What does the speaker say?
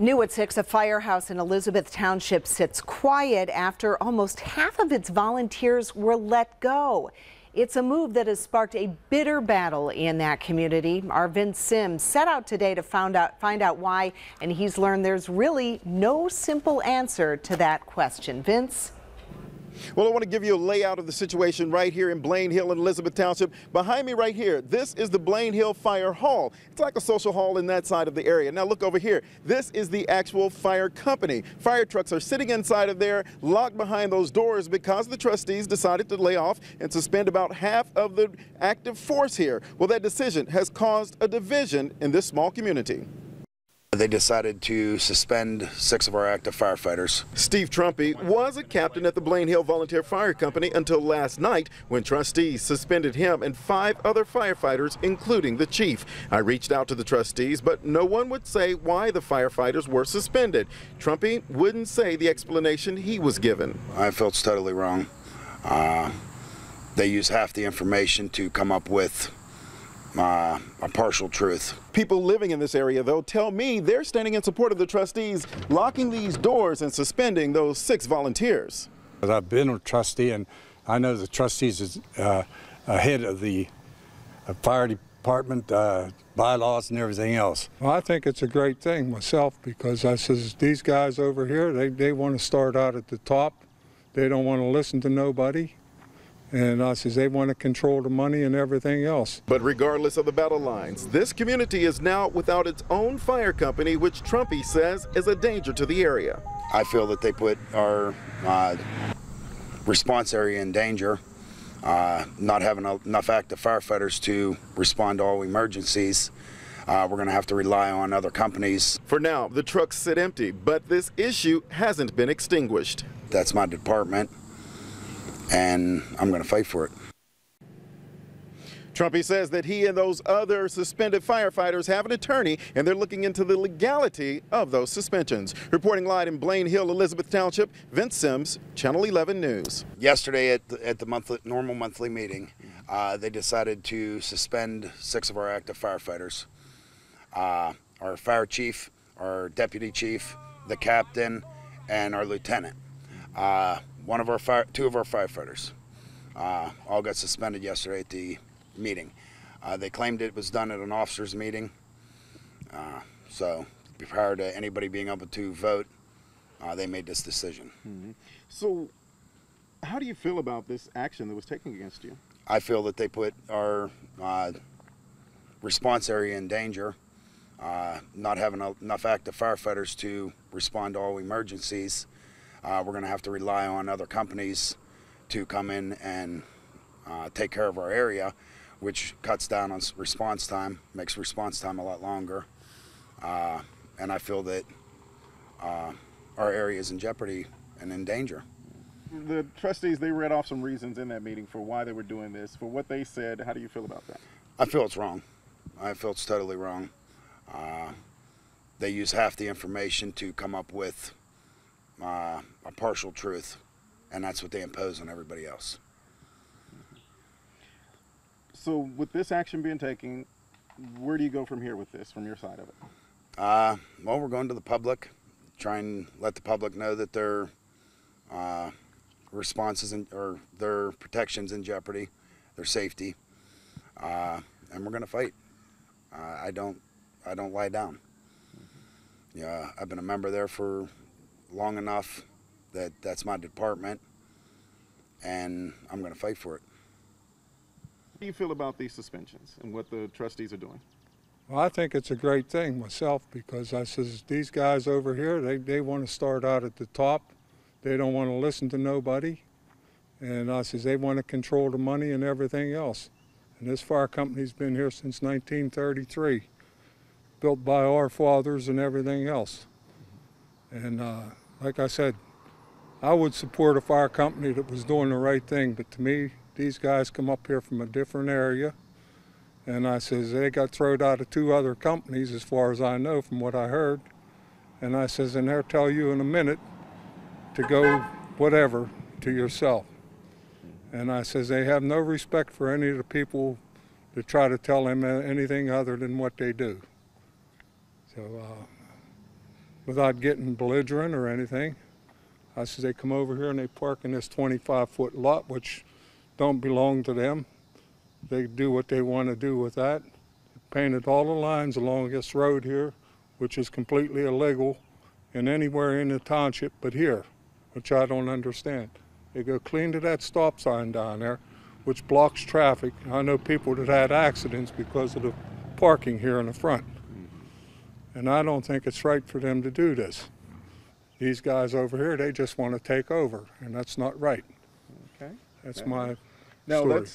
New at 6, a firehouse in Elizabeth Township sits quiet after almost half of its volunteers were let go. It's a move that has sparked a bitter battle in that community. Our Vince Sims set out today to find out why, and he's learned there's really no simple answer to that question. Vince? Well, I want to give you a layout of the situation right here in Blaine Hill in Elizabeth Township. Behind me right here, this is the Blaine Hill Fire Hall. It's like a social hall in that side of the area. Now look over here. This is the actual fire company. Fire trucks are sitting inside of there, locked behind those doors because the trustees decided to lay off and suspend about half of the active force here. Well, that decision has caused a division in this small community. They decided to suspend 6 of our active firefighters. Steve Trumpy was a captain at the Blaine Hill Volunteer Fire Company until last night when trustees suspended him and 5 other firefighters, including the chief. I reached out to the trustees, but no one would say why the firefighters were suspended. Trumpy wouldn't say the explanation he was given. I feel it's totally wrong. They use half the information to come up with a partial truth. People living in this area, though, tell me they're standing in support of the trustees locking these doors and suspending those 6 volunteers. I've been a trustee, and I know the trustees is ahead of the fire department bylaws and everything else. Well, I think it's a great thing myself because I says these guys over here, they want to start out at the top. They don't want to listen to nobody. And I says they want to control the money and everything else. But regardless of the battle lines, this community is now without its own fire company, which Trumpy says is a danger to the area. I feel that they put our response area in danger, not having enough active firefighters to respond to all emergencies. We're going to have to rely on other companies. For now, the trucks sit empty, but this issue hasn't been extinguished. That's my department, and I'm going to fight for it. Trumpy says that he and those other suspended firefighters have an attorney, and they're looking into the legality of those suspensions. Reporting live in Blaine Hill, Elizabeth Township, Vince Sims, Channel 11 News. Yesterday at the normal monthly meeting, they decided to suspend 6 of our active firefighters. Our fire chief, our deputy chief, the captain, and our lieutenant. 2 of our firefighters all got suspended yesterday at the meeting. They claimed it was done at an officers' meeting. So prior to anybody being able to vote, they made this decision. Mm-hmm. So how do you feel about this action that was taken against you? I feel that they put our response area in danger, not having enough active firefighters to respond to all emergencies. We're going to have to rely on other companies to come in and take care of our area, which cuts down on response time, makes response time a lot longer. And I feel that our area is in jeopardy and in danger. The trustees, they read off some reasons in that meeting for why they were doing this. For what they said, how do you feel about that? I feel it's wrong. I feel it's totally wrong. They use half the information to come up with a partial truth, and that's what they impose on everybody else. So with this action being taken, where do you go from here with this, from your side of it? Well, we're going to the public, try and let the public know that their responses or their protection's in jeopardy, their safety, and we're going to fight. I don't lie down. Yeah, I've been a member there for long enough that that's my department, and I'm going to fight for it. How do you feel about these suspensions and what the trustees are doing? Well, I think it's a great thing myself because I says these guys over here, they want to start out at the top. They don't want to listen to nobody. And I says they want to control the money and everything else. And this fire company's been here since 1933, built by our fathers and everything else. And like I said, I would support a fire company that was doing the right thing, but to me, these guys come up here from a different area, and I says they got thrown out of 2 other companies as far as I know from what I heard. And I says, and they'll tell you in a minute to go whatever to yourself. And I says they have no respect for any of the people that try to tell them anything other than what they do. So without getting belligerent or anything. I said, they come over here and they park in this 25-foot lot, which don't belong to them. They do what they want to do with that. Painted all the lines along this road here, which is completely illegal, and anywhere in the township but here, which I don't understand. They go clean to that stop sign down there, which blocks traffic. I know people that had accidents because of the parking here in the front. And I don't think it's right for them to do this. These guys over here, they just want to take over, and that's not right. Okay. That's my Now story.